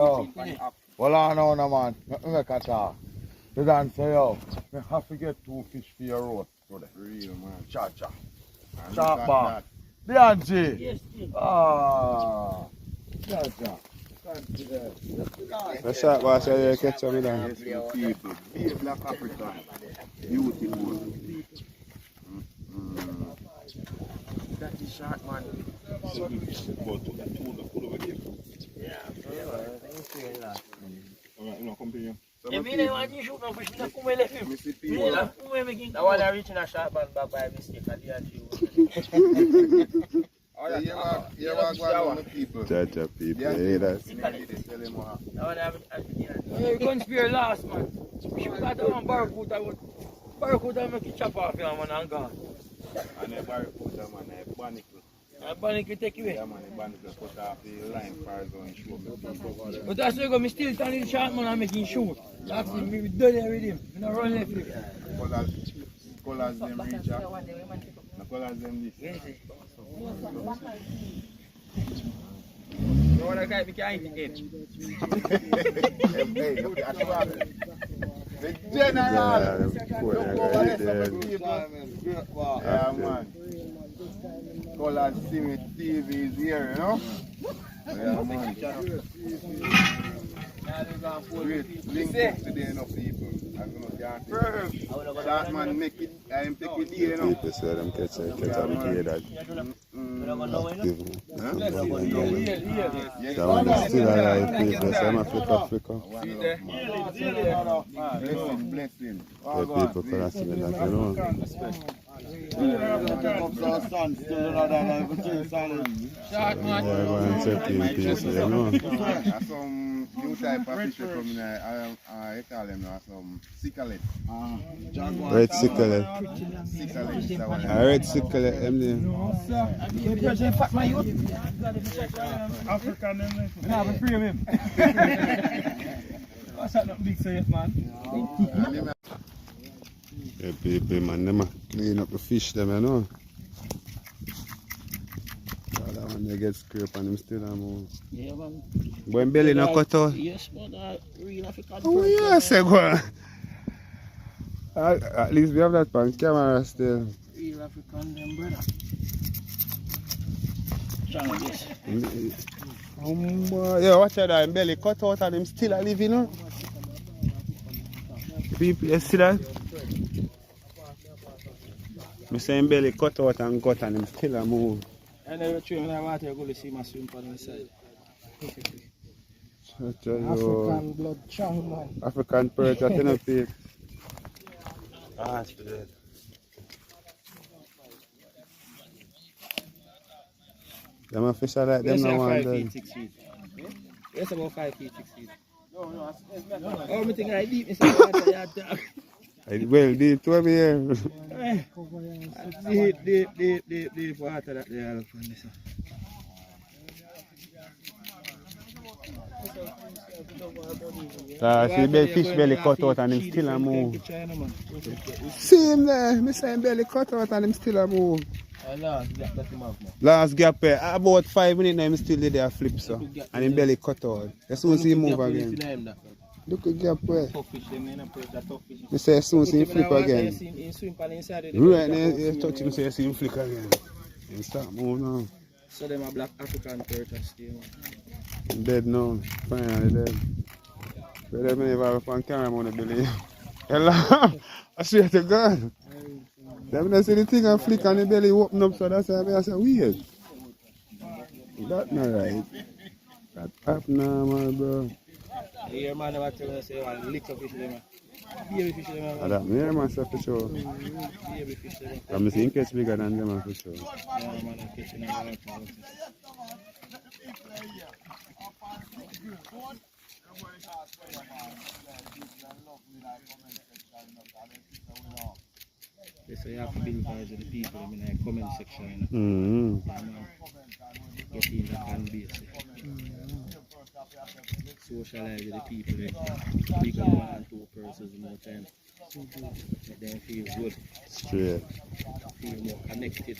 Oh, well, I know, no, man. Make a talk. You don't say, yo, we have to get 2 fish for your roast today. Real, man. Cha-cha. Sharp bar. Bianchi. Yes, ah. Cha-cha. The sharp bar say you catch up with them. Yes, people. Be black African. Beautiful. That is sharp, man. So the fish is about to pull over here. Yeah, Alright, you know, come to you. I mean, I want you to shoot no fish. I come and let him. That one I reaching a sharp man back by mistake. I did you. You want to go on the people. Cha-cha people, you hear that? You can't spare last, man. You got the one barracuda make it chop off here, man, and gone. And a barracuda, man, a barnacle. A barnacle take you away. Yeah, man, a barnacle cut off the line far as on show me people. But that's why I'm still turning the shot, man, and making shoot. That's it, me done it with him. I'm not running left him. COLAZ them reach out. The COLAZ them this. Yes, you want to guy me can't eat again. Hey, look at the general. Yeah, man. COLAZ SMITH TV is here, you know? Yeah, man. Great link up today, you know, people. I'm going to get that man make it, I'm taking it, you know. People say them catch up, hear that. That one is still alive, people. So I'm a Africa. Blessing. The people COLAZ SMITH, that you know. Shot, Yeah, go and check in peace, you know. Some new type of fish coming there, I call them now, some cicalette. Red cicalette. Red cicalette, them African, them. I have a free of him. What's that big say, man? Yeah, people, man, them clean up the fish, them, you know. That one they get scraped and them still move. Yeah, man. When belly no cut out. Yes, but real African. Oh, yes, go on. At least we have that on camera still. Real African, them brother. Yeah, watch out, that belly cut out and him still alive, you know. People, you see that? I say him belly cut out and gut and him still a move. I never train when I want to go to see my swim on the side. African blood chunk, man. African perch, I tell you, people. Ah, that's for that. Them a fish like them no one 5 feet, 6 feet. Yes, about 5 feet, 6 feet. No. Oh, I think I deep inside the water, yeah, dog. Well, deep to over here. Deep water that they are on this. See the fish belly cut out and him still a move. See him there, I say him belly cut out and him still a move. Last gap about 5 minutes now him still there flip so. And him belly cut out. As soon as he move again. Look at gap where. I say as soon as he flip again. Right now you touch him say you see him flick again. He start move now. So them a black African perch still. I'm dead now. Finally dead. But they may have a camera on the belly. Hello. I swear to God. Them they see the thing and flick and the belly open up so that's why I say weird. That's not right. That happen now, my bro. Here man never tell us say one little fish them. Baby fish them. That me hear myself for sure. Baby fish them. I'm seeing catch bigger than them for sure. Yeah man, I'm catching them. So you have to be encouraging the people in the comment section. Get in the fan base. Socialize with the people. Big up 1 and 2 persons more time. Make them feel good. Straight. Feel more connected.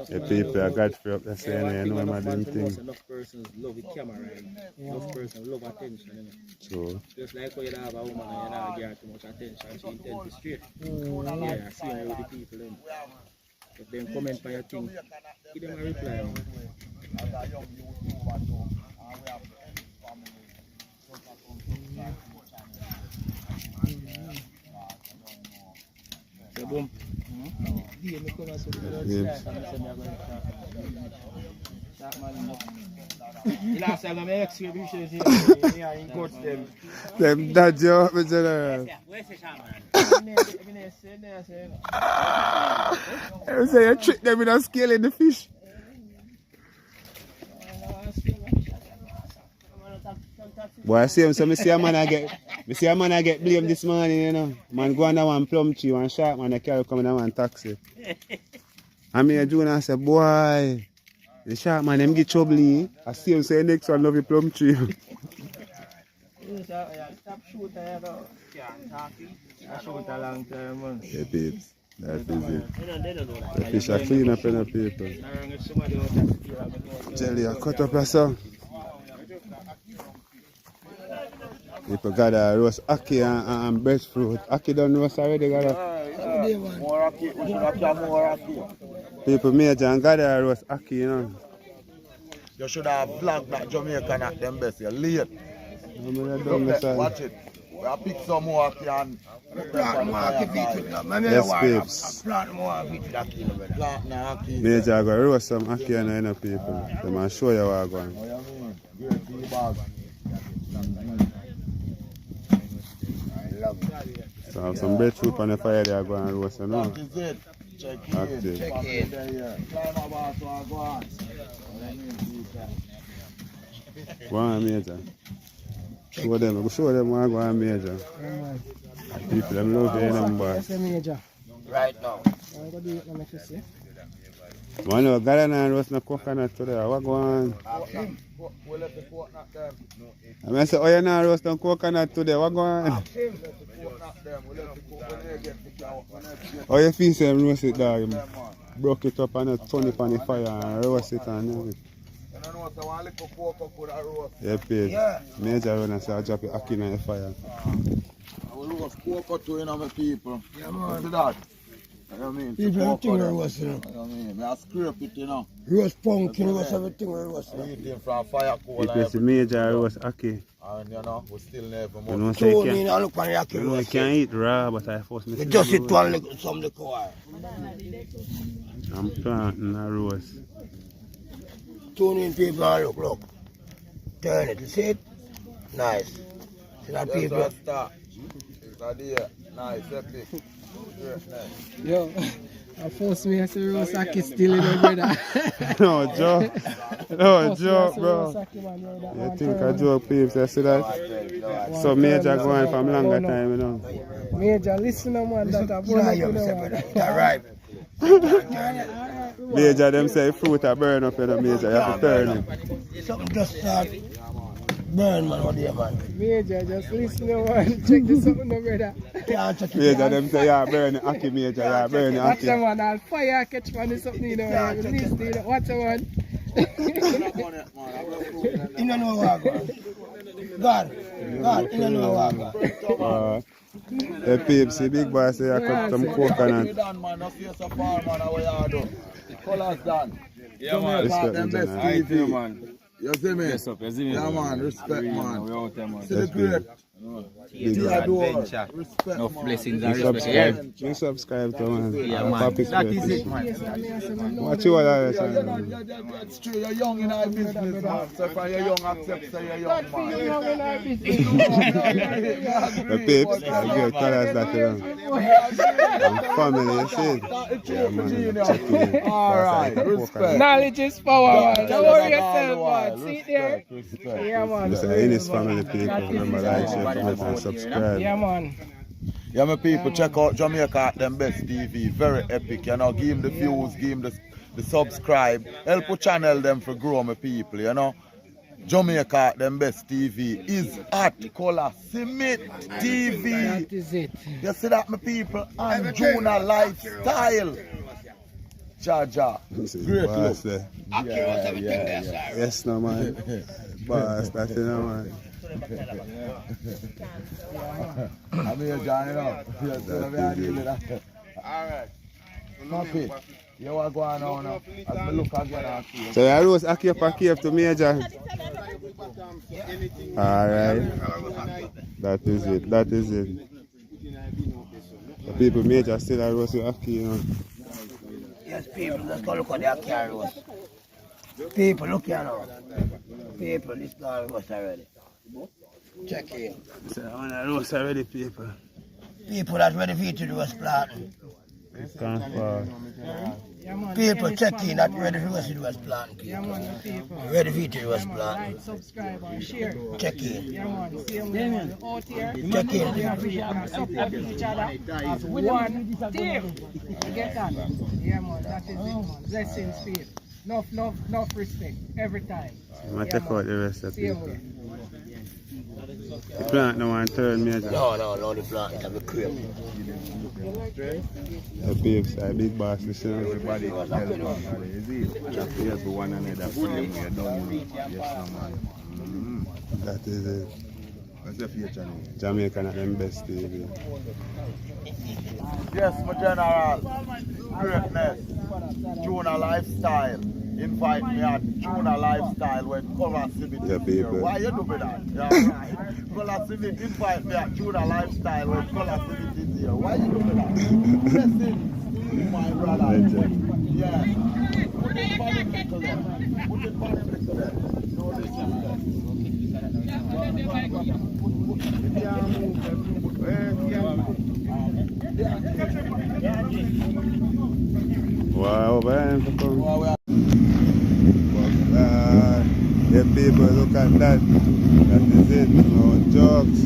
The people are God for up there saying, you know, I'm doing things. Enough persons love the camera, right? Enough persons love attention, you know? So, Just like when you have a woman and you don't give her too much attention, she intends to straight. Yeah, same with the people, then. If they comment on your thing, give them a reply. So, boom. Last time I ex you got them. them dad you up with general. You say you trick them with a scale in the fish. Boy, I see him, so I see a man I get blamed this morning, you know. Man go under one plum tree, one shark man, I carry come in one taxi. And me and Junior say, boy, the shark man, them get trouble. I see him say next one love the plum tree. Stop shooting, I shoot a long time, man. Yeah, babes. That is it. The fish are clean up in the people. Jelly, I cut up your song. People got a roast ackee and breadfruit. Ackee done roast already, got More ackee, we should have more ackee. people major and got a roast ackee, you know. You should have vlogged that Jamaican at them best. You're late. Watch it. We have picked some more ackee and Yes, babes. Major got roast some ackee and you know, people. They might show you what I'm going. So have some breadfruit on the fire there, go and roast, you know. That is it. Check Active. in. Go on, major. Show them what I go on, major. People, them love you, them boy. Right now. Man, no, got and roast no coconut today. What go on? We'll let the coconut them. I say, oh, you not roast no coconut today. What go on? Oh, you feel say roast it, dog. Broke it up and turn it on the fire and roast it and yeah, pig. Major run and say, I'll drop it ackee in the fire. I will roast cocoa too, you know, my people. Yeah, man. See that? You know what I mean? People everything we roast, you know. You know what I mean? I scrape it, you know. Roast pumpkin, roast everything we roast. Eating from fire coal It was the major roast ackee. and you know, we still never You know, much. so you Tune in and look on the ackee you know, you roast. can't eat raw, but I force me We to just do eat one little, some the core. I'm planting a roast. Tune in people and look. Turn it, you see it? Nice. See that That's people? a start. It's a deer. Nice, epic. Great, nice. Yo, I force me to say roast ackee still in the brother. No joke. No joke, bro. Roast ackee, man, yo, that You one think I turn. joke, peeps? You see that? So major going from longer time, you know. Major, listen to man, that a Yeah, bonus, you you know, say, man. brother. It's alright. Major, them say fruit a burn up, you know, major. You have to turn it. Something just start burn, man, what do you, man? Major, just listen to man. Check this out, no brother. Can't check it. Major, them say, yeah, burn it, ackee, major, yeah, burn it, Watch the ackee. man, I'll fire catch man or something, you know. Listen, you know. Watch the man. You don't know what I'm going. God, you don't know what I'm going. The peeps, the big boy say I cut some coconut. Done, man. No face so far, man. How you do? COLAZ done. Yeah, man. Respect Them me, best John. I TV. do, man. You see me? Yes, up. Yes, Yeah, man. Respect, We man. out there, man. See the great. Big boy. Adventure. Respect, No man. blessings You and respect. subscribe, you subscribe to man. Yeah, man. That is it, man. What you want to say? That's true. You're young in our business, man. So if you're young, accept say you're young, man. The peeps, the great colors that you know. And family, you see? Yeah, man. Check it in. All right. Respect. Knowledge is power, man. Don't worry yourself, man. Respect, See it there? respect. Yeah, man. Listen, in his family people, remember like, share, comment and subscribe. Yeah, man. Yeah, my people, check out Jamaica at them best TV. Very epic, you know. Give him the views, give him the subscribe. Help the channel them for grow, my people, you know. Jamaica at them best TV is at COLAZ SMITH TV. That is it. You see that, my people? And Juna Lifestyle. Jaja. Great Boss, look. Yes, no man. Boss, that's it, no man. I'm here, Johnny, now. Alright. Happy. You are going on now. As me look again and see. So you roast a cave and cave to Major. Alright. That is it. That is it. The people Major still a roast with Aki, you know. Yes, people, let's go look at their car roast. People, look here now. People, this car roast already. Check in. So I'm gonna roast already, people. People that's ready for you to do a planting. Can't fall. People check in that ready for us to do a planting. Yeah, man, the people. Ready for you to do a planting. Like, subscribe, and share. Check in. Yeah, man. Same way, man. Out here. Check in. We have to support each other as one team. You get that? Yeah, man. That is it, man. Blessings, faith. Enough respect. Every time. I'm gonna take out the rest of the Same people. way. The plant no one turn Major. No, the planting have a creep. The babes are big boss, listen. Everybody help one another. Same way down. Yes, no man. That is it. What's the future now? Jamaica not them best TV. Yes, my general. Greatness. Tuna Lifestyle. Invite me at Tuna Lifestyle when COLAZ SMITH Yeah, is here. people. Why you doing that? Yeah, right. COLAZ SMITH, invite me at Tuna Lifestyle when COLAZ SMITH is here. Why you doing that? Blessings, my brother. Legend. Yeah. Put it political there. Put it political there. No Wow, man, for come. Yeah, people, look at that. That is it. No jokes.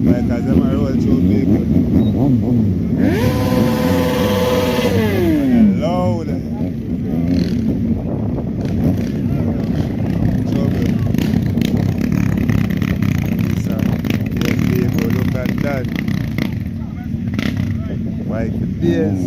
Like as I'm a roll through people. Loud. Trouble. So, yeah, people, look at that. Like this.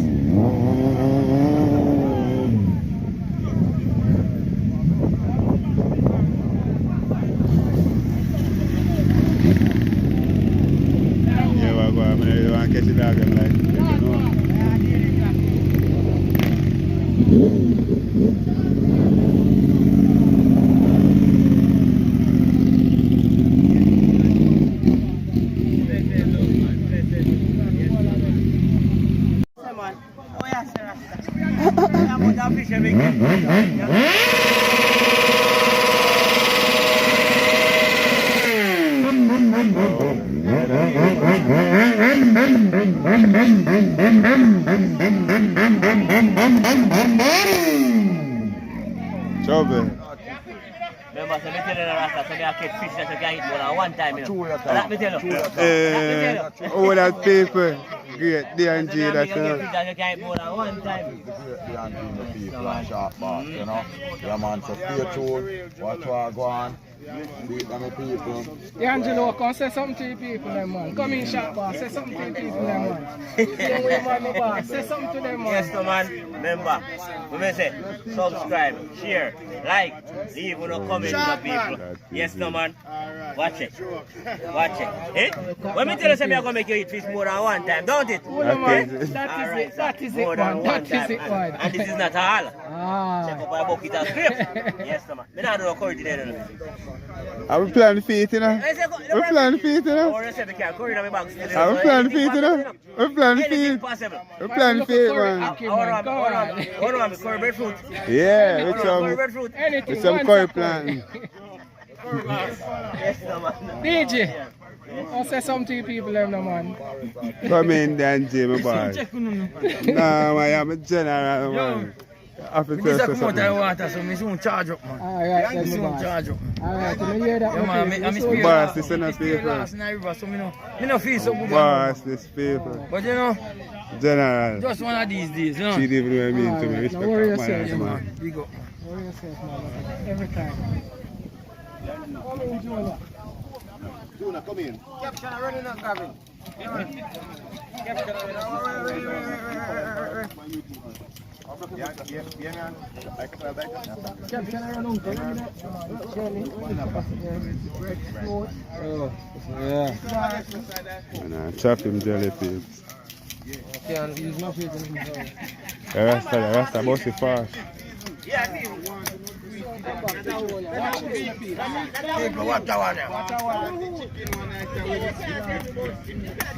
Yeah, well, I'm going to catch the dog and like, you know. Trouble. Remember, so me tell you that so me a catch fish that you can eat more than one time, you know. So let me tell you. All that people, great D&G, So me that's a catch fish that you can eat more than one time. the people and sharp boss, you know. Yeah, man, so stay tuned. Watch what go on. Beat them people. Yeah, Angelo, come say something to the people, them, man. Come in, shop boss. Say something to the people, them, man. Same way, man, my boss. Say something to them, man. Yes, no man. Remember, we may say subscribe, share, like, leave no comment to the people. Yes, no man. Watch it. Watch it. Eh? When me tell you something, I'm going to make you eat fish more than one time, don't it? Oh, no, man. That is it. That is it, man. That is it, man. And this is not all. Ah. Check up my bucket and scrape. Yes, no man. Me not do no curry today, no. Are we planning feet, you know? We're planning feet, you know? Or you say we can't curry in my bag still. Are we planning feet, you know? We're planning Anything feet. possible. We're planning feet, man. Okay, man. Go on. Hold on, curry breadfruit. Yeah, with Curry some, breadfruit. Anything. with some one curry second. planting. Yes, no man. DJ. I'll say something to the people, them, no, man. Come in, D&G, my boy. Nah, man, I'm a general, man. Officer, say something. water, so me soon charge up, man. Alright, then, my boss. Charge up. Alright, you hear that, Yeah, my man, people? I So- miss Boss, this is not people. last night river, so me no feel so good. Boss, this people. But you know, General. just one of these days, you know. She didn't even mean to me. Alright, Respect now worry of my yourself, ass, man. man. Big up. Worry yourself, man. Every time. Come in, Jonah. Tuna, come in. Caption running on Gavin. And I chop him jelly peeps. Can't use no face in him. The rest are bossy fast. People, watch out now.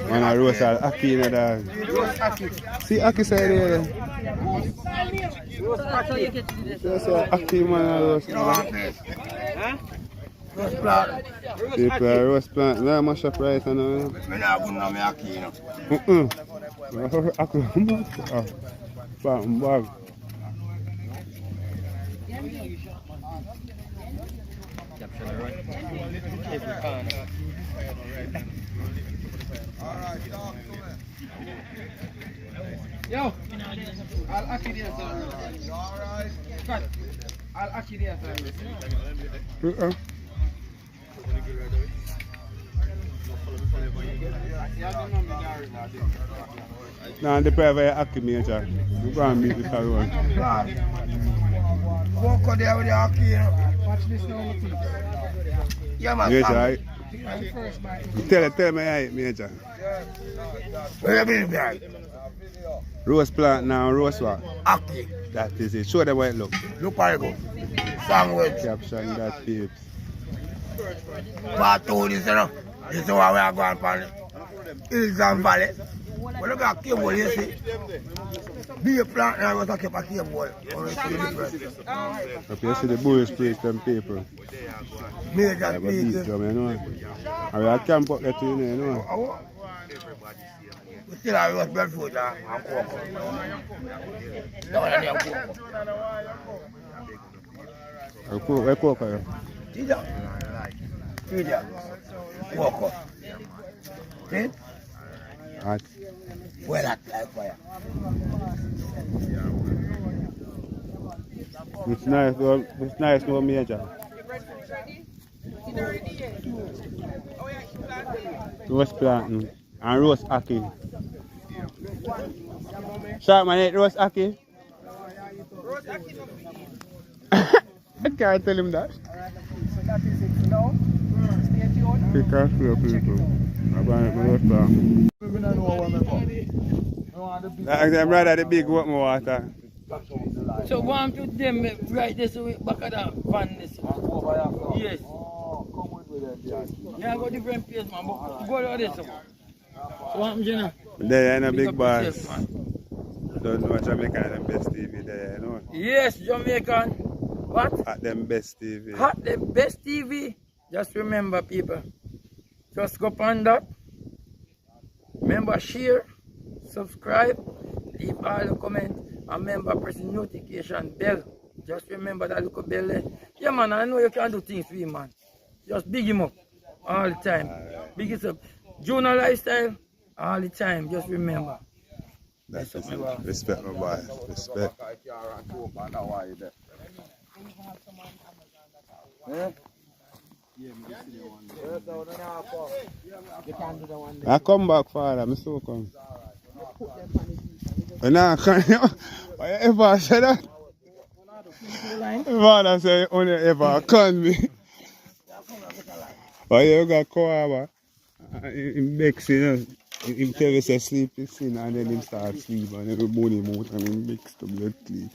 Man, I roast all Aki in the dog. See Aki side there. Just Aki man, I roast. Roast plant. People, I roast plant. No, I mash up right now. Me not good no me Aki, you know. Aki, bag. Yo, I'll Aki there, sir. Cut. I'll Aki there, sir. Nah, the private Aki major. You go and beat the car one. Walk out there with the Aki, you know. Watch this now, please. Yeah, man. Major, Sam. tell me I major. Where you been there? Roast plant now, roast what? Aki. That is it. Show them how it look. Look how you go. Sandwich. Caption that peeps. Part 2 this, you know. This is where we are going for the hills and valley. When you got cable, you see. Be a plant now, you keep a cable. Up you see the boys praise them people. Major I beat speakers. them, you know. And we are camp up there too, you know. We still have roast breadfruit and cocoa. Down there and cocoa. Where cocoa? Tida. Cocoa. See? Hot. Well, hot like fire. It's nice, no major. Roast planting and roast Aki. Sharp man, eat roast Aki. I can't tell him that. So that is it for now. Stay tuned. Pick up your people. I'm going to roast plant. Like them brother, the big water water. So one to them right this way back of that van this. Yes. Yeah, I go different place man, but go to this one. So what happens, you know? There ain't a Big big up boss. yourself, man. Don't know Jamaica at them best TV there, you know. Yes, Jamaican. What? At them best TV. Hot the best TV. Just remember people. Just go on that. Remember share, subscribe, leave all the comments, and remember press the notification bell. Just remember that little bell there. Yeah man, I know you can do things for him man. Just big him up all the time. Big it up. Junior lifestyle all the time. Just remember. That's it. Respect my boy. Respect. I come back, father. I'm so come. Nah, can you ever say that? Father say only ever can me. But you got Koaba. He makes it. He tell us to sleep is sin and then he start sleep and then he burn him out and he mix the blood clean.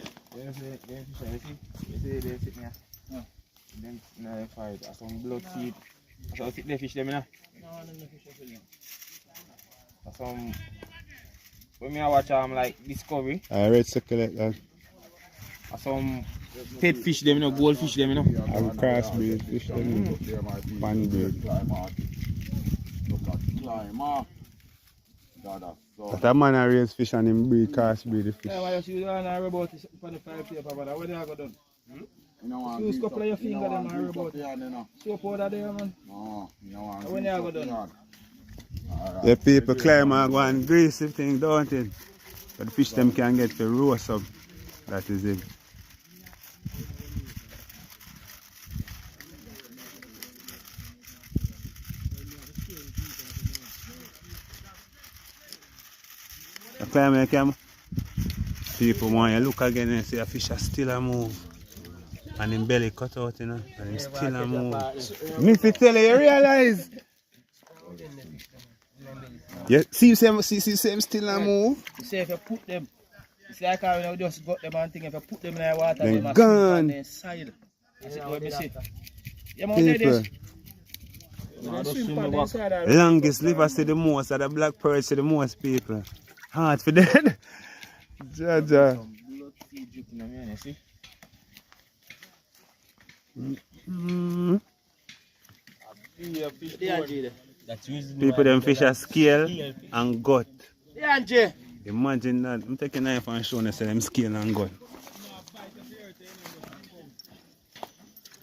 Then I fight some blood seed. So sit the fish them now. Some when me watch like Discovery. I read circle like that. Some pet fish them, goldfish them, I will crossbreed fish them, panbreed. But a man raise fish and him breed crossbreed the fish. Yeah, why you see the one about it for the 5 paper, but what they have done? Use a couple of your fingers them and about it. Soap powder there, man. When they have done? The people climb and go and grease the thing, don't it? But the fish them can get the roast up. That is it. climb like him. People want you look again and see a fish are still a move. And him belly cut out, you know. And him still a move. Me fi tell you, you realize? Yeah, see him still a move? You see if you put them, it's like how we just got them and thing, if you put them in the water, Then they must gone. on their side. That's it what we see. Yeah, man, People. they Longest liver see the most, and the black perch see the most people. Hard for dead. Jaja. People them fish are scale and gut. Yeah, Jay. Imagine that. I'm taking a knife and showing you them scale and gut.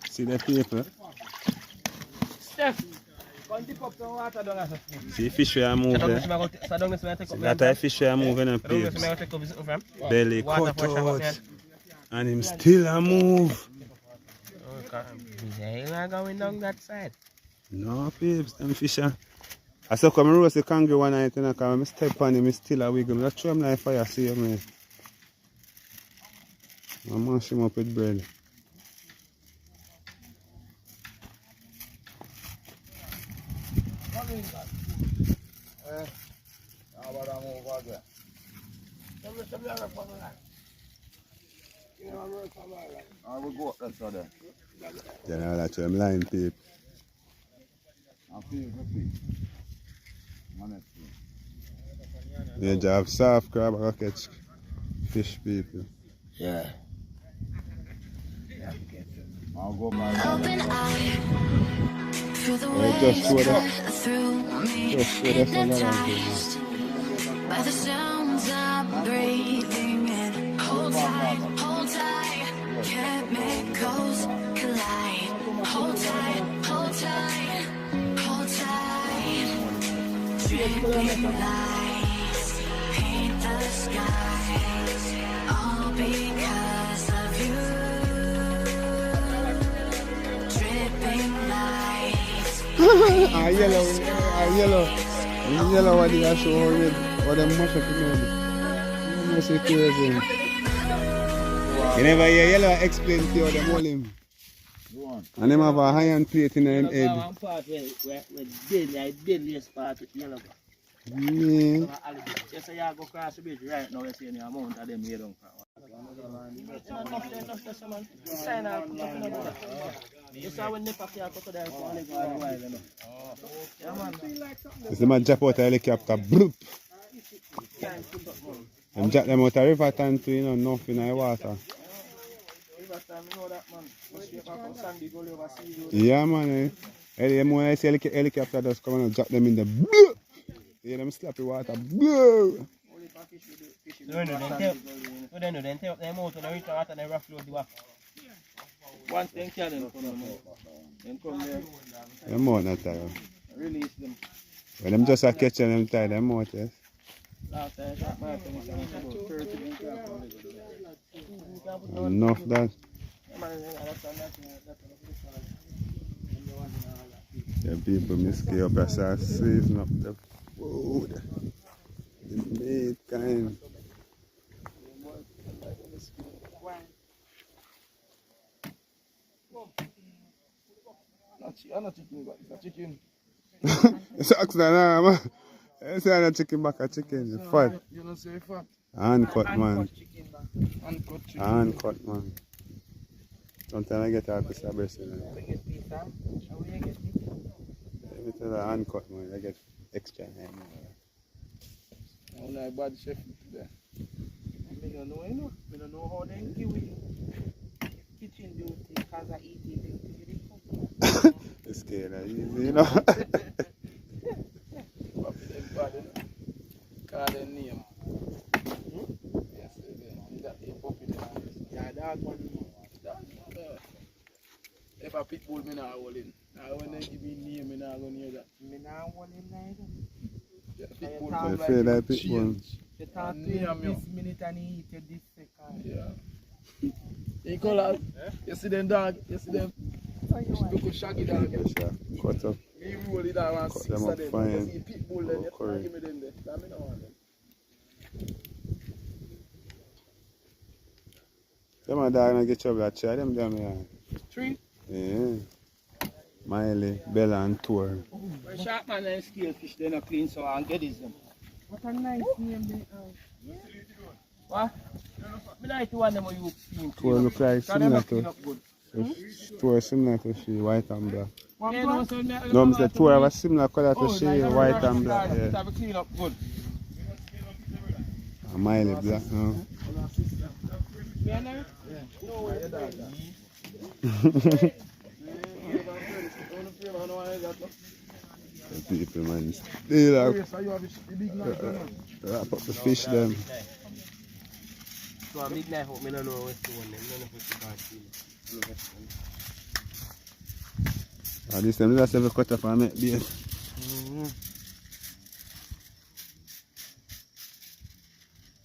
See the people? Steph, go dip up some water down there. See fish we are moving. See that type fish we are moving and peeps. Belly cut out. And him still a move. He's not going down that side. No peeps, them fish are. I saw come roast the kangaroo one night and I come step on him, still a wiggle. I throw him like fire, see him. I mash him up with bread. I will go up that side there. Then I'll let him line peep. I'll feel the You have soft crab, I catch fish people. Yeah. I'll go by Open eye, feel the Well, waves just what up. cut through me. Just what up, Hypnotized by the sounds I'm breathing in. Hold tight, chemicals collide. Hold tight, hold tight, hold tight. Dripping lights paint the skies, all because of you. Dripping lights. Yellow. Yellow what they show how red. What them mash up in there. You must be crazy. You never hear yellow explain to you how them hold him. And them have a iron plate in them head. One part where deadliest part with yellow. Yeah. Just say you go across the bridge right now, you see the amount of them here down. Sign out, you saw when they pack your crocodile for a while, you know. Yeah, man. It's the man jump out of helicopter. Bloop. Them jack them out of river time to, you know, nothing in the water. Yeah, man. When I see helicopter just come and jack them in the bloop. You hear them slap the water. Bloop. Then take up them out and reach out and they rough load the water. Once they kill them, then come there. Them out not tired. Release them. When them just a catch them tie them out, yes. Last time I shot my thing, about 30 Enough that. The people miscue up as I season up the food. The meat kind. I'm not chicken, but it's a chicken. It's actually man. It's not chicken back a chicken. It's fat. You don't say fat. Uncut man. Uncut chicken. Uncut man. Sometimes I get out to breast. Let me tell you, uncut man. I get extra hand. I'm like bad chef today. I don't know, you know. I don't know how they give you kitchen duty because I eat it. It's scared of easy, you know. Call their name. Yes, that a puppy there. Yeah, dog one. If a pit bull, me not hold him. Now when they give me name, me not going near that. Me not hold him neither. Yeah, pit bull. I feel like pit bull. You talk to him this minute and he eat you this second. Yeah. Hey, COLAZ. You see them dog? You see them? Look shaggy dog. Cut up. Me roll it down and Cut 6 them of up them. fine. You see pit bull then, you Curry. give me them there. That me no want them. Them a dog not get trouble at try them down here. 3. Yeah. Miley, Bella and Tour. Well, sharp man and scale fish, they're not clean, so I'll get this them. What a nice name they have. What? I like the one them you clean. Tour look like Because them similar not clean to up good. Tour similar to she, white and black. Yeah, no, so No, Mr. Tour have a similar color to she, white and black. It Yeah. have a clean up good. And Miley black, no. Yeah, no? The people, man. They like wrap up the fish, them. So, midnight hope, I don't know what's the one. I don't know what's the bad And this time, let's have a cut off and make bait.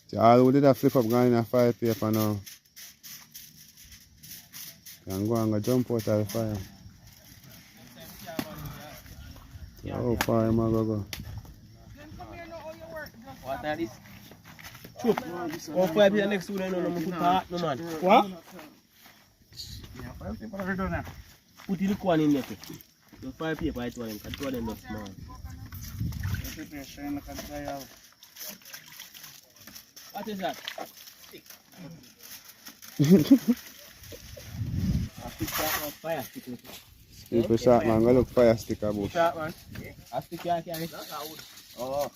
See, all who did a flip up going in a fire paper now. Can go and go jump out of the fire. How far am I going to go? What are this? Chup. How far be the next one? I don't know, I'm put part, no man. What? Put the look one in there. The 5 paper, it's one in, because 2 of them are small. What is that? Stick. Fire stick. People sharp man, go look fire stick about. Sharp man. A stick you carry. Oh.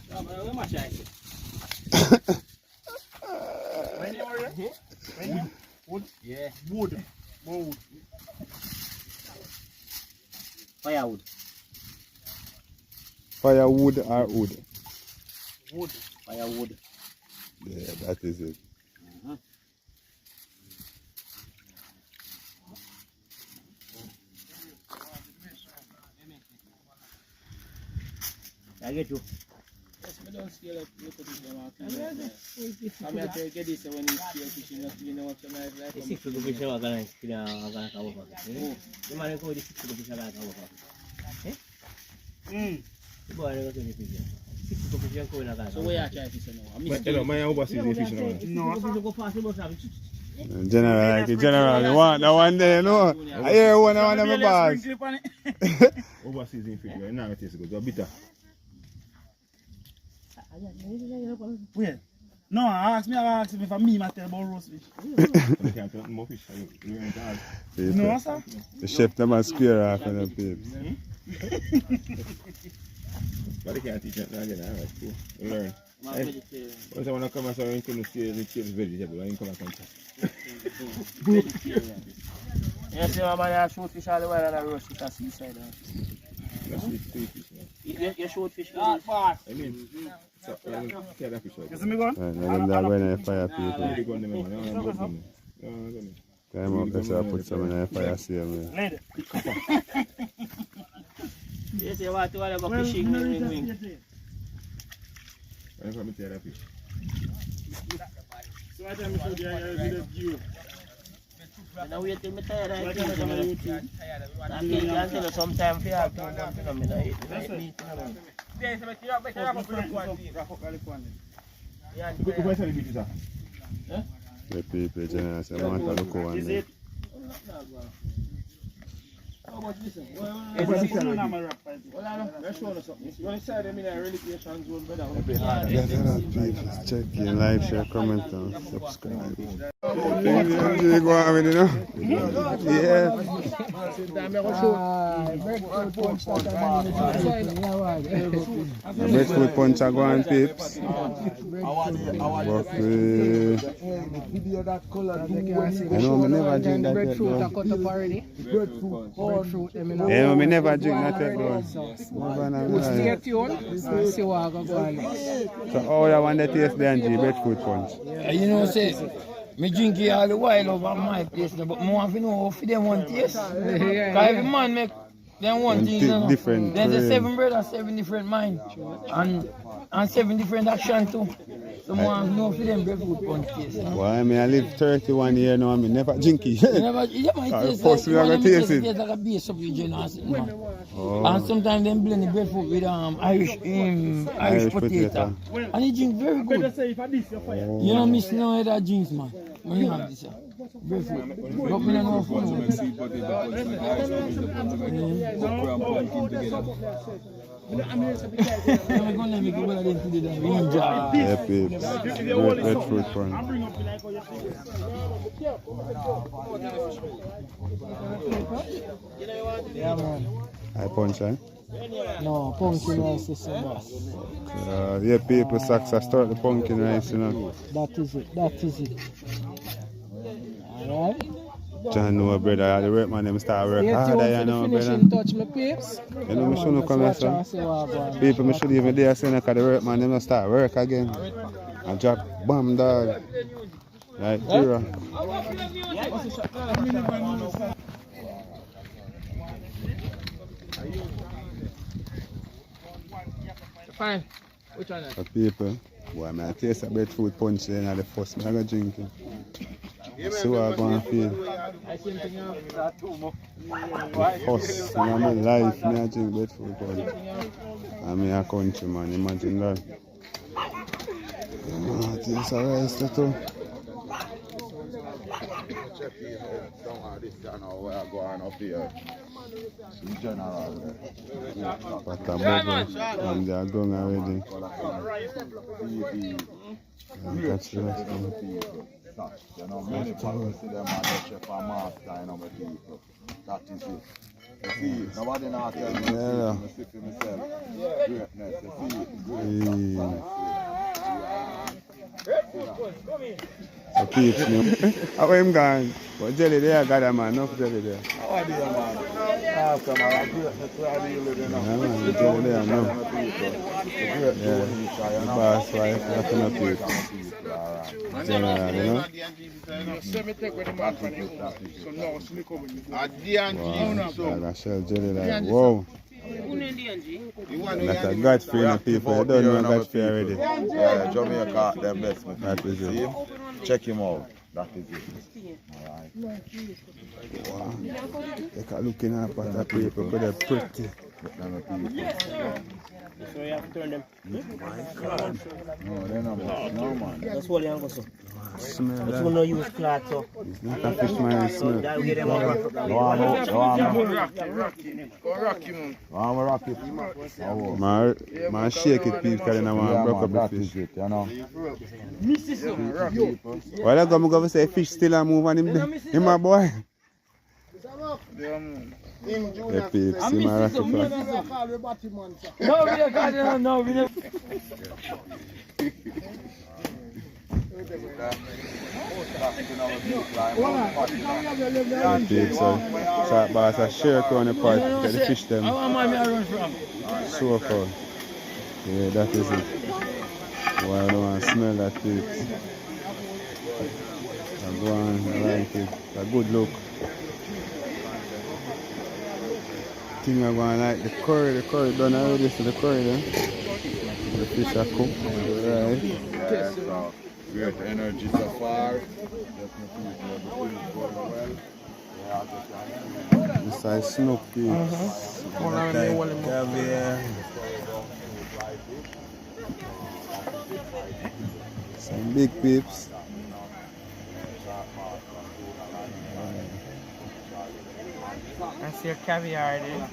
Sharp man, where much I say? Wood? Yeah. Wood. More wood. Firewood. Firewood or wood? Wood. Firewood. Yeah, that is it. I get you. Yes, I don't scale up. Look at this. I'm going to get this when you scale fishing. You know what you're like. The 6 foot fish are going to come over. The man go with the 6 foot fish are going to come over. The boy never going to fish. 6 foot fish are going to come over. So where are you trying to fish now? But you know, my overseas fish now. No, I go past the bus. General, like the general, you want that one day, you know? I hear one of my boss. Overseas fish, right now it is good. They're bitter. Wait. No, I asked me if I me tell about roast fish. You can't tell more fish. No, sir. The chef them a square off and them peeps. But they can't teach it again, alright, cool. You learn. Once I want to come and say, you couldn't see the kids vegetable, I ain't come and contact. Yes, your man, I shoot fish all the while and I roast fish at seaside. That's sweet fish. You shoot fish? I mean, so, carry that fish out. You see me going? Right, now them that going in the fire people. Really go on them, man. Time up, let's put some in the fire, see them. Lady. Yes, you want to go fishing ring. I don't come to that fish. So I tell me to the view. Now wait till me tired. I can't tell you sometime for you have to come in and eat meat. Yes, but you have better wrap up the one. Where's the fish, sir? The people, general, say, I want to look over there. How much this? Let's show us something. You want to say them in a relocation zone, brother? People, check in, like, share, comment, and subscribe. You go on with it, you know? Yeah. Breadfruit punch are going, peeps. Buffet. I know, I never drink that yet, bro. I know, I never drink that yet, bro. Stay tuned. See what I go on. So, all I want to taste the Angie, breadfruit punch. You know, say, me drink it all the while over my place, but I want to know if they want taste. Because every man make Then one And thing, thi- you know. different There's a brain. 7 brothers, 7 different mind. And 7 different action too. Someone know for them breadfruit punch taste. You know? Well, I mean, I live 31 years now, I mean, never drink it. You never, yeah, man, it tastes First like, we have to taste it it. tastes like a base of your general. Oh. And sometimes they blend the breadfruit with Irish potato. And it drink very good. You don't miss no other drinks, man. When you have this, breadfruit. But me don't know for I'm gonna make it better than today. Yeah, babes. Red fruit punch. Yeah, man. I punch, eh? No, pumpkin rice is the best. Yeah, people sucks. I start the pumpkin rice, you know. That is it. That is it. Alright. John, no, brother. The work man, them start work Stay harder, tuned you for the know, brother. finishing touch, my peeps. You know, I shouldn't come here, son. People, I should even there saying that the work man, them start work again. I drop bomb, dog. Like, hero. Fine. Which one? For people, boy, man, I taste a breadfruit punch then at the first, I'm going to drink it. See what I'm going to feel. First, in my life, I drink breadfruit punch. I'm in a country, man, imagine that. Yeah, it is a rice too. But a bubble, and they are going already. Catch the rest of it. You know, many people see them as a chef and master, you know, my people. That is it. You see, nobody now tell me Yeah. to see for myself. Greatness, you see, greatness. So peeps, me. How him gone? But jelly there, got a man, enough jelly there. How are you, man? After man, greatness where I live, you know. Yeah, man, the jelly there, no. Yeah, The boss wife, that's enough peeps. General, you know. Wow, that shell jelly like, whoa. That's a God-fearing people. You don't know God-fearing already. Yeah, Jamaica, them best. That is it. Check him out. That is it. Alright. Wow. Take a look in at the people, but they're pretty. So you have to turn them. No, they're not much. No, man. That's what you so. Smell But you that. will not use cloth, so. It's not a fish man, it's smell. That will get them all wrapped up. Man, shake it, please, because I don't want to break up the fish. You know. Why I go say fish still a move on him my boy? Yeah, peeps, see my rocket flag. No, we don't got it. No, we don't. Yeah, peeps, so sharp bass a share on the part, get the fish them. How am I run from? So far. Yeah, that is it. Why I don't want to smell that, peeps. I go on, I like it. A good look. I think I'm going to like the curry done already, so the curry then. The fish are cooked, right. Great energy so far. This is snook peeps. Caviar. Some big peeps. I see a caviar there.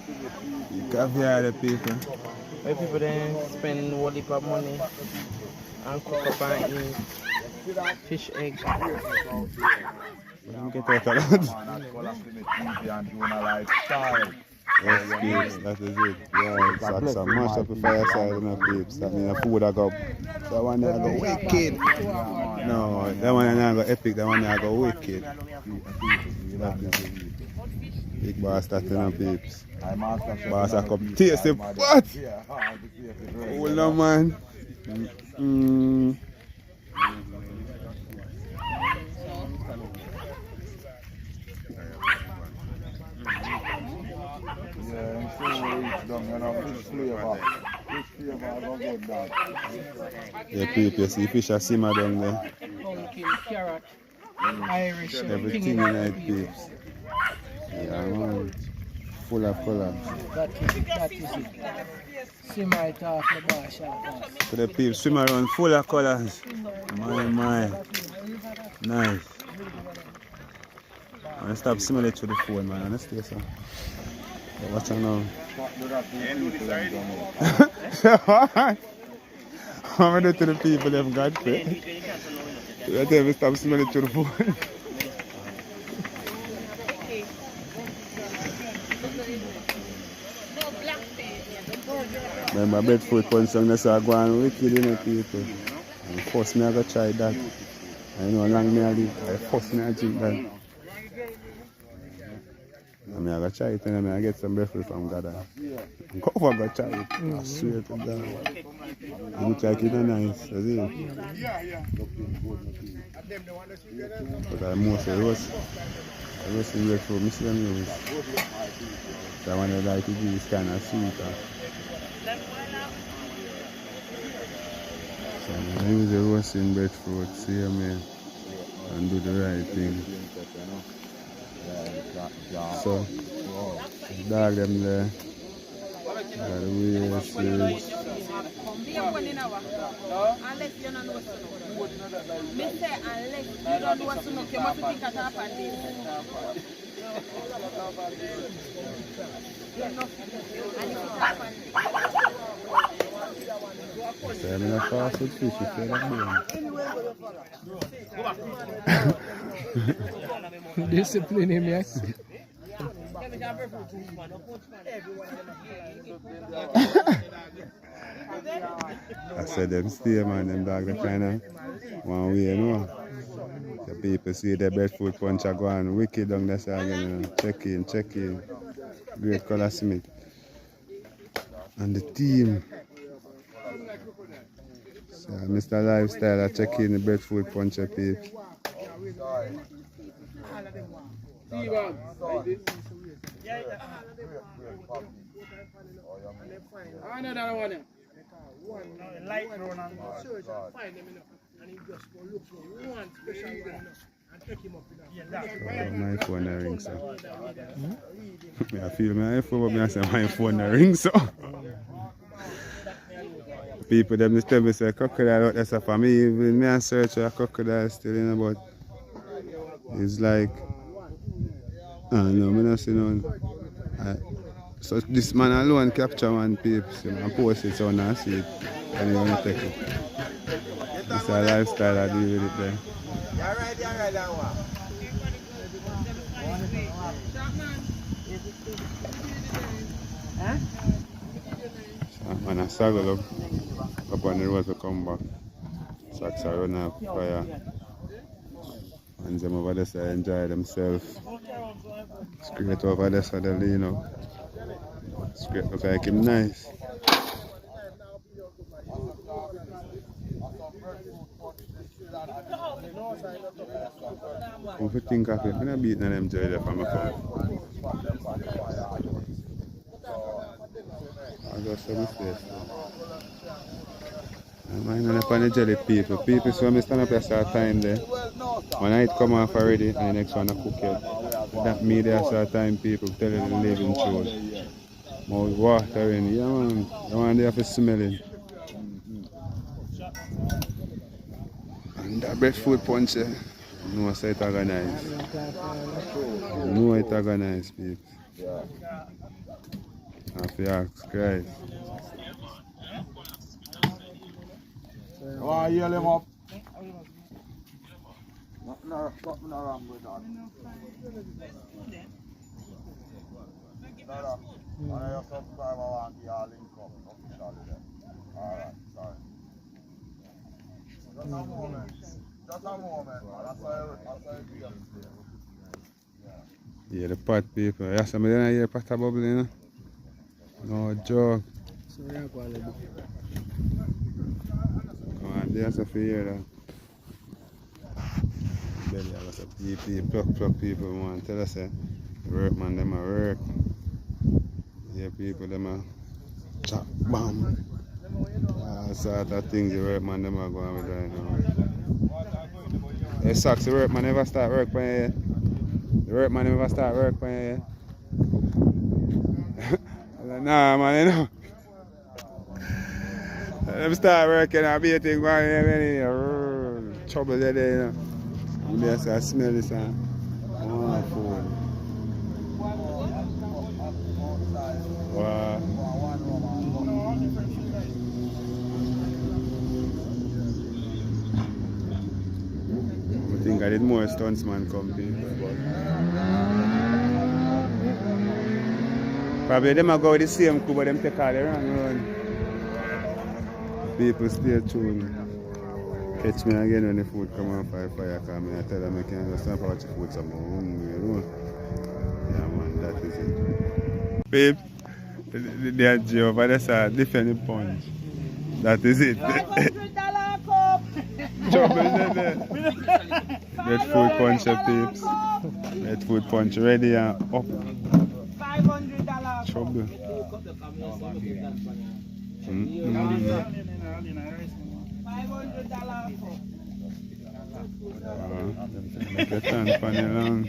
The caviar, the people. Where people then spend whole heap of money and cook up and eat fish egg. Don't get out of that. COLAZ SMITH TV and doing a lifestyle. Yes, peeps, that is it. Yeah, it's a mash up the fireside, you know, peeps. That means the food I go. That one there I go wicked. No, that one there I go epic. That one there I go wicked. That is it. Big boss that, you know, peeps. Boss I come taste it. What? Hold on, man. down, you know, fish flavor. Fish flavor, no good dog. Yeah, people, you see fish are simmer down there. Pumpkin, carrot, Irish, Everything in it, peeps. Yeah, man. Full of color. That is it. Simmer it off the bar shop. So the peeps swim around full of colors. My. Nice. I'm gonna stop smelling to the phone, man. I'm gonna stay so. Watch out now. I'm gonna do to the people they've got fit. I tell me stop smelling to the phone. Remember breadfruit punch song that's go on wicked in it, people. And first me I go try that. I know how long me I live. First me I drink that. And me I go try it and I get some breadfruit from God. Go over go try it. I swear to God. It looks like it's nice, is it? But I mostly roasting breadfruit, I see them use. So I want to like to give this kind of sweet. So I use the roasting breadfruit, see me, and do the right thing. So, dog them there. The waste is. Unless you don't know what's me say unless you don't know what's you must think at half and this. So I'm going to fast with fish if you're not doing. Discipline him, yes. I said them stay, man, them dog the kind of one way, you know. The people see the breadfruit punch are going wicked down there, so again, check in. Great COLAZ SMITH. And the team. So Mr. Lifestyle, I check in the breadfruit punch people. Another one. Light run and search and find them enough. And he just go look for one special one and take him up in that. My phone ring, so. I feel my phone, but I say my phone ring, so. People them just tell me say crocodile out there, so for me, even me and search for a crocodile still, you know, but it's like, I don't know, I don't see no. So this man alone capture one peeps, you know, and post it so I don't see it, and you want to take it. It's a lifestyle I deal with it there. You're right, that one. And I struggle up on the road to come back. Socks are running up fire. And them over there so enjoy themselves. Straight over there so they lean up. Straight look like him nice. If you think of it, I'm not beating them joy there from my phone. I got some mistakes. I'm minding up on the jelly people. People, so I stand up here start time there. When I come off already, and the next one I cook it. That me there start time people telling the living truth. Mouth watering, yeah man. The one they have to smell it. And that breadfruit punch, you know it's organized. You know it's organized, people. Have to ask Christ. Oh, you yell him up. Nothing wrong with that. When I subscribe, I want the all link up officially there. Alright, sorry. Just a moment. Man. That's how Yeah, the pot people. Yeah, somebody don't hear pot bubbling, you know? No joke. Come on, there's a fear that. Belly, I was a PP, pluck people, man. Tell us, work man, them a work. Yeah, people, them a Chop, bam. Sort of things the work man them are going with right now. Hey, sucks, the work man never start work for you. The work man never start work for you. Nah, man, you know. Them start working and be a thing going here, trouble there, you know. And they say, I smell this and oh, food. Wow. I think I did more stunts man come people. Probably them go with the same crew, but them take all the run. People stay tuned. Catch me again when the food come on fire, because I tell them I can't just stand for watch the food some more. Yeah man, that is it. Babe, they are Joe over there, sir, defending punch. That is it. $500 cup. Trouble is there. Red food punch, peeps. Red food punch ready and up. $500 Trouble. Make a turn funny long.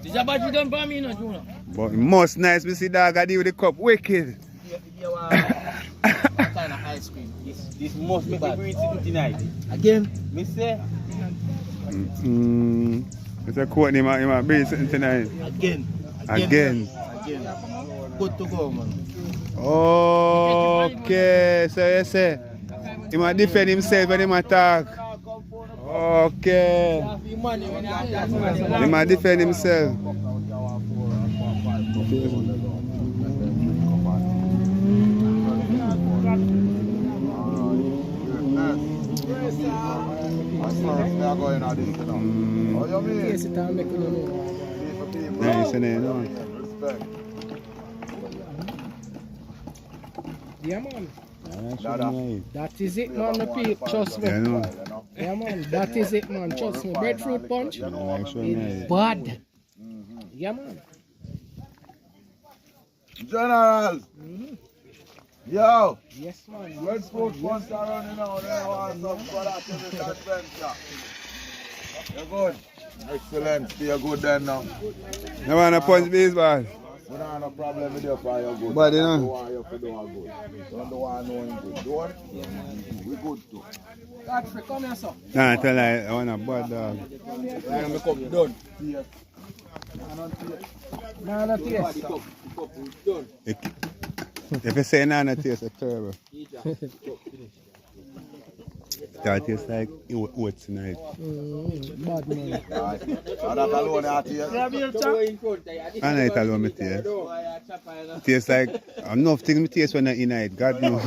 Is that battery done for me, no, Junior? But it must nice we see dog I deal with the cup wicked. You want kind of ice cream. This must make the breed tonight. Again, me say. It's a quote him might breathe something tonight. Again. Good to go, man. Okay, so you say he might defend himself when he might talk. Okay. He might defend himself. Yeah, man. That is it, man, the people. Trust me. Yeah, man. That is it, man. Trust me. Breadfruit punch. It's bad. Yeah, man. General. Yo. Yes, man. Breadfruit punch are running out. They want some for that to this adventure. You're good. Excellent. You're good then now. You want to punch baseball? We don't have no problem with your fire good. But you know. We want you to do a good. Don't want to know him good. Do it? We good too. Godfrey, come here, sir. Nah, tell her I want a bad dog. I'm a cup done. Nah, not yes. If you say nah, not taste, it's terrible. That tastes like oats tonight. Bad man. That alone I taste. I know it alone me taste. Tastes like enough things me taste when I eat it. God no.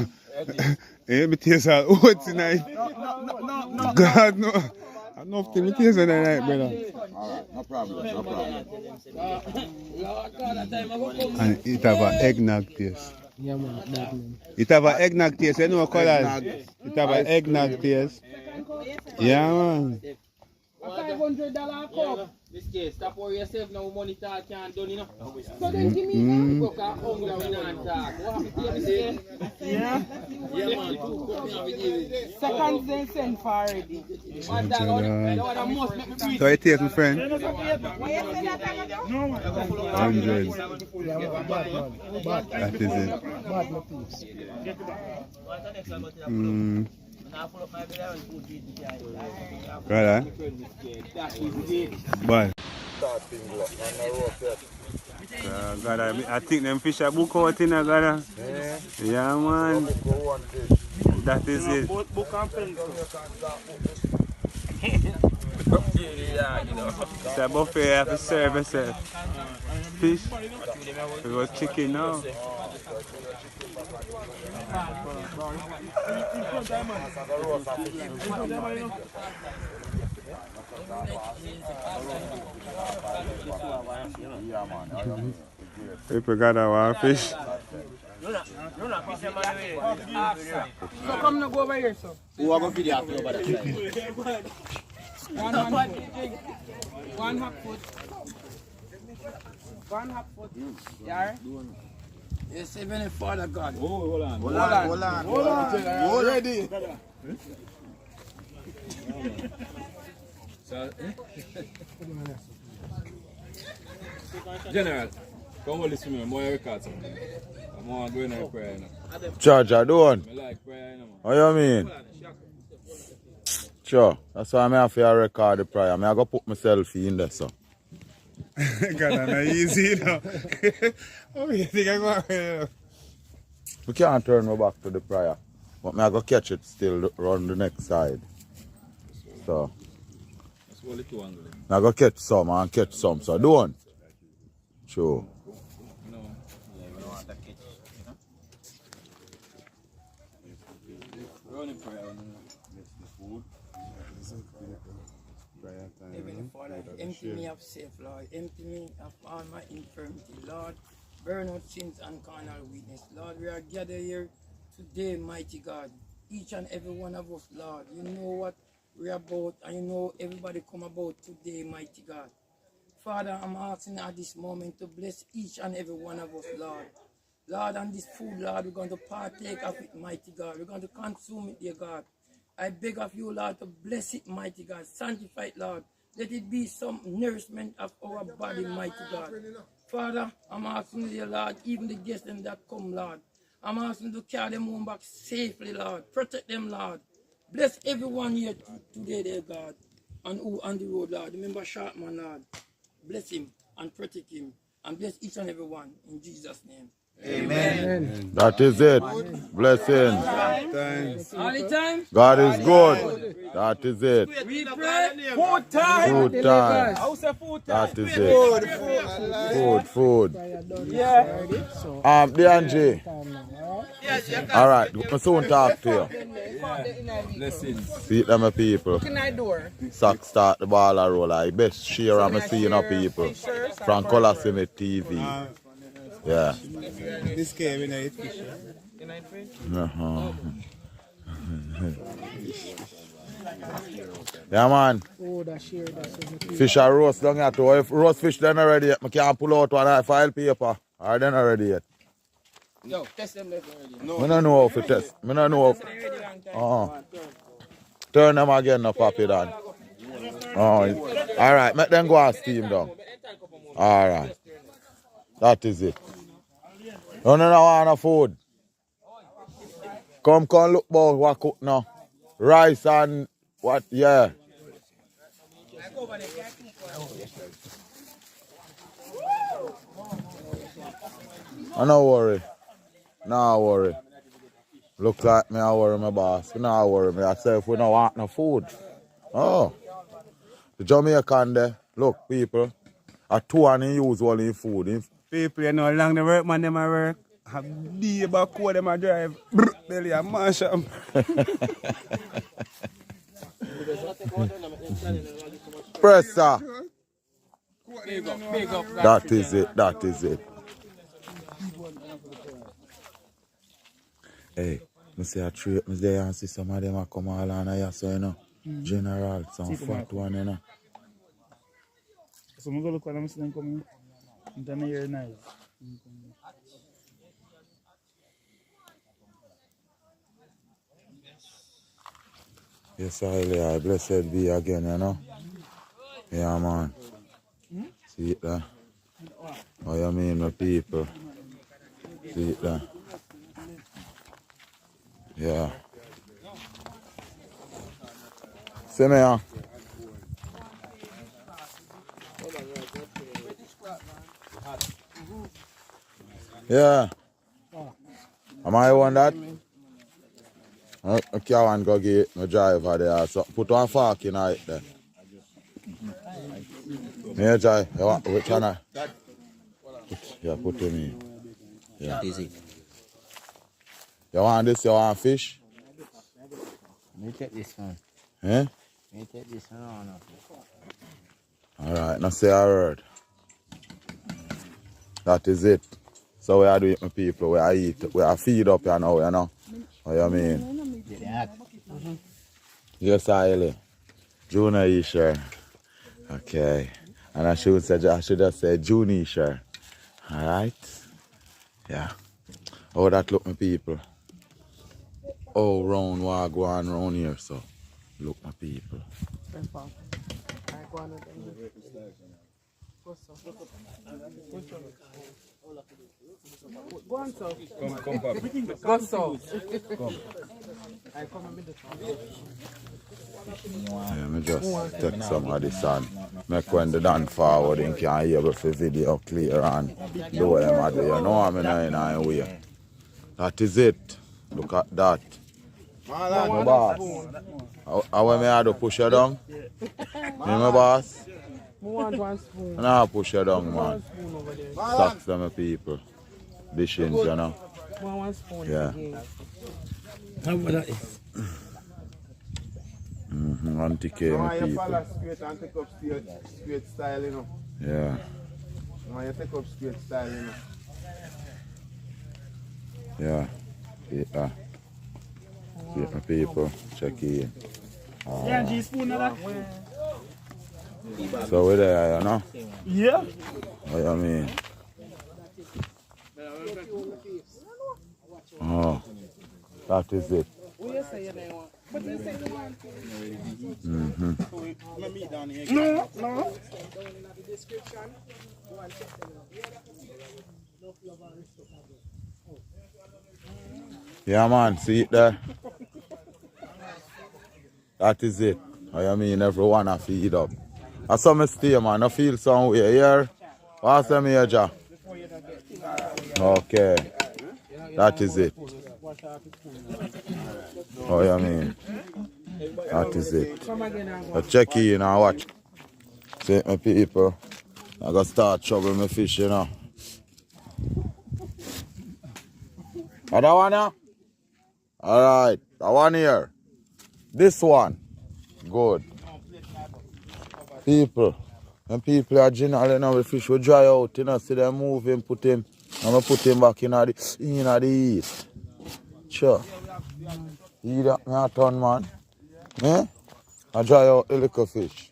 Me taste all oats tonight. No. God no. Enough things me taste when I eat, brother. Alright, no problem. And it have an eggnog taste. Yeah, man. Bad man. It have an eggnog taste, you know COLAZ? It have an eggnog taste. Yeah, man. $500 cup. This case, stop worrying yourself now, money talk can't done, you know. So then give me Look at hunger when I talk. What happened to you, yeah. Yeah, man. Seconds then send for already. So it tastes, my friend? 100. That is it. Bad my piece. Right, But God, I think them fish are book out in God. Yeah, man. That is it. It's a buffet, you have to serve yourself. Fish. We got chicken now. People got our fish. So come now, go over here, sir. Who are going to video after over there? One hot foot. One hot foot. Yeah. Yes, Heavenly Father God. Hold on. Ready? So, General, come hold this for me. More records. I'm going to go in prayer. Charge, I don't. I like prayer. What you mean? Sure. That's why I have to record the prayer. I go put myself in there, so. God, I'm not easy, you know. Oh, you think I go? We can't turn my back to the prayer. But I go catch it still run the next side. So. I go catch some and catch some. So don't. Sure. Heavenly Father, empty me of self, Lord. Empty me of all my infirmity, Lord. Burn out sins and carnal weakness. Lord, we are gathered here today, mighty God. Each and every one of us, Lord. You know what we're about, and you know everybody come about today, mighty God. Father, I'm asking at this moment to bless each and every one of us, Lord. Lord, on this food, Lord, we're going to partake of it, mighty God. We're going to consume it, dear God. I beg of you, Lord, to bless it, mighty God. Sanctify it, Lord. Let it be some nourishment of our body, mighty God. Father, I'm asking you, Lord, even the guests that come, Lord. I'm asking you to carry them home back safely, Lord. Protect them, Lord. Bless everyone here today, dear God. And who on the road, Lord. Remember Sharpman, Lord. Bless him and protect him. And bless each and every one. In Jesus' name. Amen. That is it. Blessings. All the time. God is good. That is it. We pray. Food time. Food time. I say food time. That is it. Food. Yeah. DNG. All right. We soon talk to you. Blessings. See them people. Sock start the ball a roll. I best share I'm seeing up people. From COLAZ SMITH TV. Yeah. This game, you know, it's fish. Yeah, man. Fish are roast down here too. If roast fish then already yet, I can't pull out one file paper. Are they not ready yet? Yo, test them left already. I don't know how to test. I don't know how. Turn them again, no papi then. Alright, make them go and steam down. Alright. That is it. No want no food. Come look about what cook now. Rice and what, yeah. No worry. No worry. Look like me, I worry my boss. No worry me. I say if we don't want no food. Oh. The Jamaican there. Look, people. A two and usual in food. People, you know, along the work, man, them a work. Have day back where them a drive. Brr, belly a mash them. Press, sir. Big up. That is it. That is it. Hey, I see a treat. I there and see some of them a come all on here, so you know. General, some fat one, you know. So I'm going to look at them and come in. Then here nice. Yes, I blessed be again, you know. Yeah, man. See it there? What you mean, my people? See it there? Yeah. See me, huh? Yeah. Am I one that? Okay, I want to go get my driver there. So put one fork in it there. Yeah, Jai. You want which one? Put to me. Yeah. Easy. You want this? You want fish? Let me take this one. Eh? Let me take this one on. Alright, now say a word. That is it. So we are doing it, my people. We are eat. We are feed up here now, you know. What you mean? Yes, I Junisher. Okay. And I should have said Junisher. Alright? Yeah. Oh, that look, my people. Oh, round what go on round here, so. Look, my people. Go on, sir. Come, Papa. Go, sir. Come. I come and the Yeah, me just take some of this and make when the done forward and can hear the video clear and do what I'm doing. You know what I mean? In way. That is it. Look at that. My boss. How when I do push you down? My boss? I want one spoon. And I push you down, man. Socks them people. Dishings, you know. One spoon. Yeah. How about that? Anti-K, my people. Straight and take up straight style, you know. Yeah. You take up straight style, you know. Yeah. Yeah. See my people. Check in. Yeah, G spoon of that. So we're there, you know? Yeah. What you mean? Oh, that is it. No, no. Yeah, man, see it there? That is it. I mean, everyone I feed up. I saw me stay, man. I feel somewhere here. What's the major? Okay. That is it. Oh, you mean? That is it. I check in and watch. See my people. I gotta start trouble my fish, you know. Other one now? Alright, that one here. This one. Good. People. When people are generally now the fish will dry out, you know, see them move him, put him. I'm gonna put him back in the heat. Sure. Eat that me a ton, man. Eh? I dry out the little fish.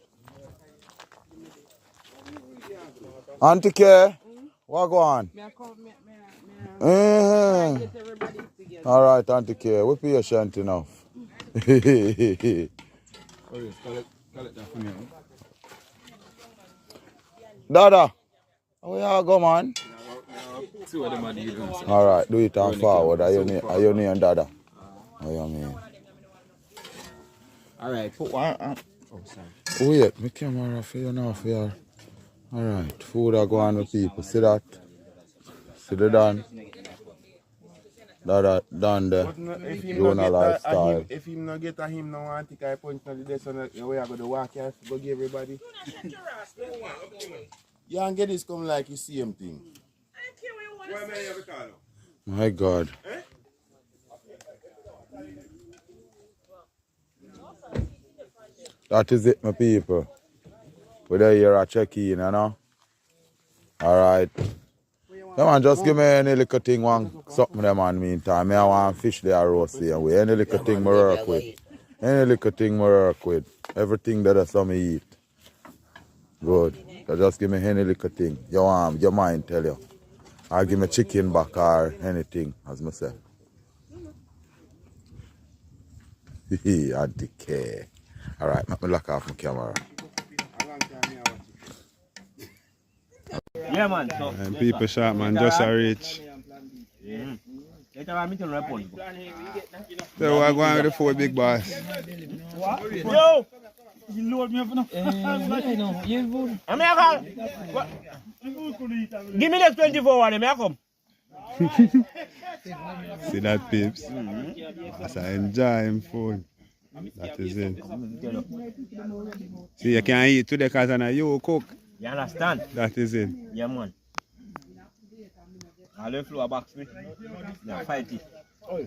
Auntie K, what go on? Alright, Auntie K, we're patient enough. Dada, where you go, man? Alright, do it on forward. Are you near Dada? What you mean? Alright, put one on. Oh, sorry. Wait, my camera for you now, for you. Alright, food are going with people. See that? See the done? That done there. Doing a lifestyle. If him not get a him now, I think I point to the desk on the way I go to work here, go give everybody. You can get this come like you see him thing. My God. That is it, my people. We're here at check-in, you know? Alright. Come on, just give me any little thing, something there, man, meantime. I want fish there roast here. Any little thing I work with. Any little thing I work with. Everything that I saw me eat. Good. So just give me any little thing. Your mind tell you. Or give me chicken back or anything, as I say. Auntie K. Alright, let me lock off my camera. Yeah, man. So. And people shot, man, just a reach. So we're going with the 4 big boss. What? Yo! You load me up enough. Give me the 24 one, I'm come. See that, peeps? As I enjoy him food. That is it. See, you can eat today because I know you cook. You understand? That is it. Yeah, man. I'll let flow back me. Yeah, fight it.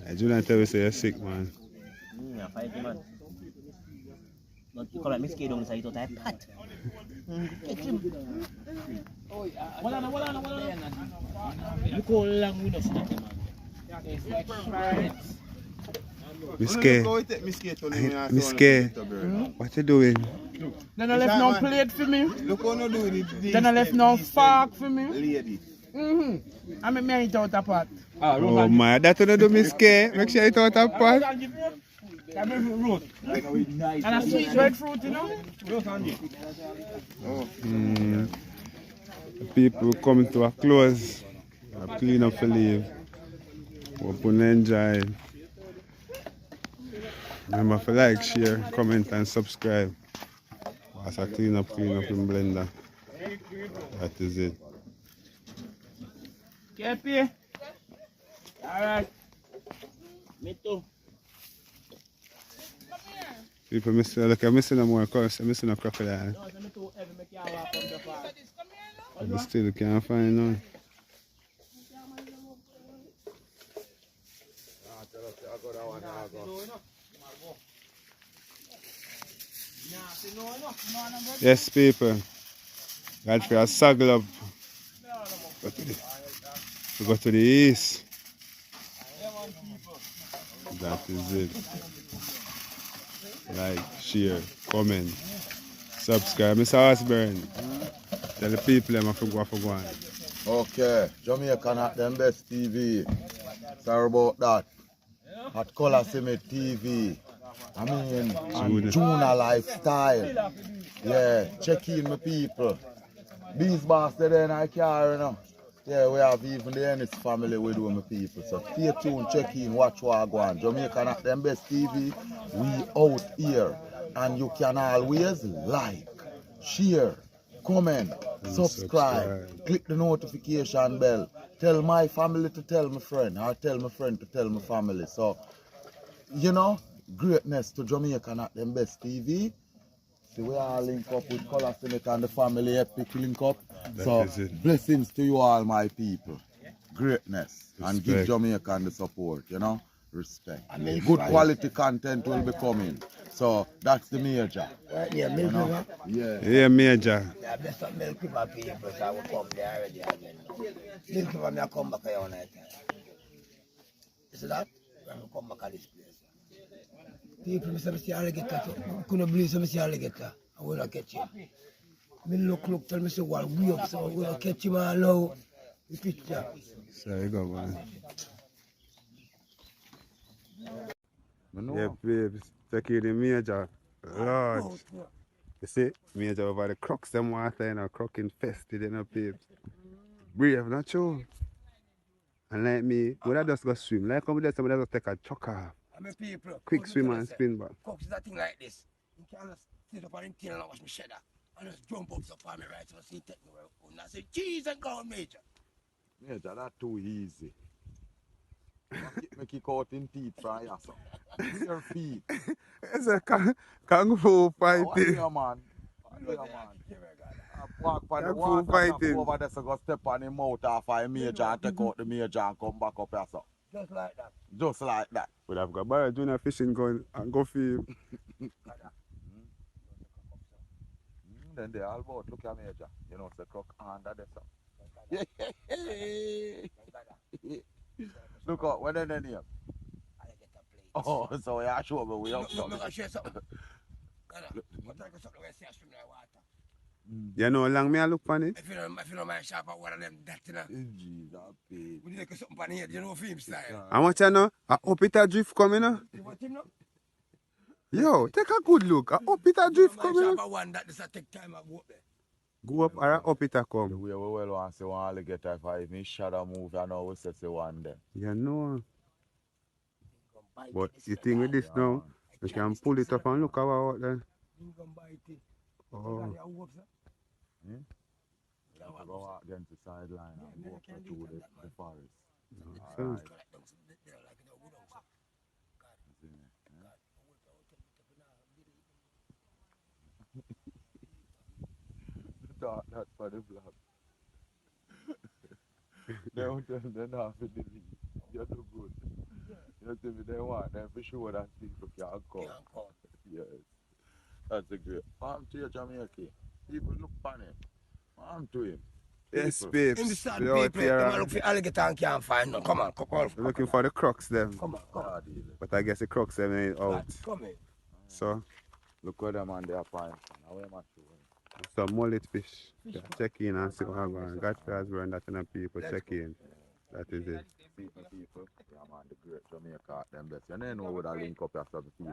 I do not tell you say you're sick, man. Yeah, fight it, man. But you call it Miss K down inside your type pat. Catch him. What on. Look how long we don't snap him, man. Miske. Miske. What you doing? Then I left no plate for me. Look how no do it. Then I left no fork for me. Lady. I make me eat out a pot. Oh my, that you do Miske. Make sure you eat out a pot. And a sweet breadfruit, you know? People coming to a close. I clean up for leave. Hope you enjoy. Remember to like, share, comment and subscribe. As I clean up in blender. That is it. KP. Alright. Me too. People missing, look, I'm missing no more course, I'm missing a crocodile. I still can't find none. Yes, people. Got for a saddle up. Go to the east. That is it. Like, share, comment, subscribe. Mr. Osborne, tell the people them to go on. Okay, Jamaican at them best TV. Sorry about that. At COLAZ SMITH TV. I mean, and Juna Lifestyle. Yeah, check in my people. These bastards in our car, you know. Yeah, we have even the Ennis family with my people. So stay tuned, check in, watch what go on. Jamaican at them best TV. We out here. And you can always like, share, comment, subscribe, click the notification bell. Tell my family to tell my friend, or tell my friend to tell my family. So, you know, greatness to Jamaican at them best TV. See, we all link up with COLAZ SMITH and the family epic link up. So, blessings to you all, my people. Greatness. Respect. And give Jamaican the support, you know. Respect. Good quality content will be coming. So, that's the major. Yeah, milk river. Yeah, major. Yeah, bless up milk river people, so I will come there already again. Milk river, I come back here on that time. You see that? I will come back at this place. People say, I see alligator. I couldn't believe I see alligator. I will not catch him. Me look, tell me, say, well, we up, so we will catch him all now. The picture. Sorry, go on. Yeah, babes, take you the major. Lord. You see, major over the crocs, them water, you know, croc infested, you know, babes. Brave, not true. And like me, when I just go swim, like come there, somebody just take a chuck off. People, quick swim and spin back. Cooks is a thing like this. You can't just sit up on the tail and watch me shedder. And just jump up on me right so I see take me where and I say, cheese and go, Major. Major, that's too easy. Make it out in teeth from your son. Your feet. It's a kung fu fighting. Yeah, man. Yeah, man. Walk by the Kung fu water, fighting. over there, so go step on him mouth off a major and take out the major and come back up here, so. Just like that. Just like that. But I've got Barra Junior fishing going and go feel. Then they all about look at major. You know, it's a crook under the sun. Look out, what are they name? Oh, so you are sure, but we have something. Look, share something. You know how long me I look on it? If you don't mind sharp at one of them, that you know. Jesus, babe. We need to something on here, you know, film style. How much you know? A up it a drift coming up. Yo, take a good look. A up it a drift coming up. One that does take time to go up there. Go up or up it a come. We well want to say one alligator if I me shadow move and now we say one there. You know. But the thing with this now, you can pull it up and look out there. Oh. Go out against the sideline and walk through the forest. No, That's for the vlog. Don't tell them not to delete. You're too good. You see me, they want them for sure that people can come. Yes. That's a great. Farm to your Jamaica. People look on him. Farm to him. Yes, In the babes. sad We out people, here. them a look for alligator and can't find none. Come on, come on. We're looking for the crocs them. Come on. But I guess the crocs them ain't out. Come in. So, Look where them on their point. Now where am I showing? some mullet fish. Yeah, check in and see what I'm going. God has burned that enough people. Check in. That is it. People, yeah man, the great Jamaica at them best. You never know where I link up after the people.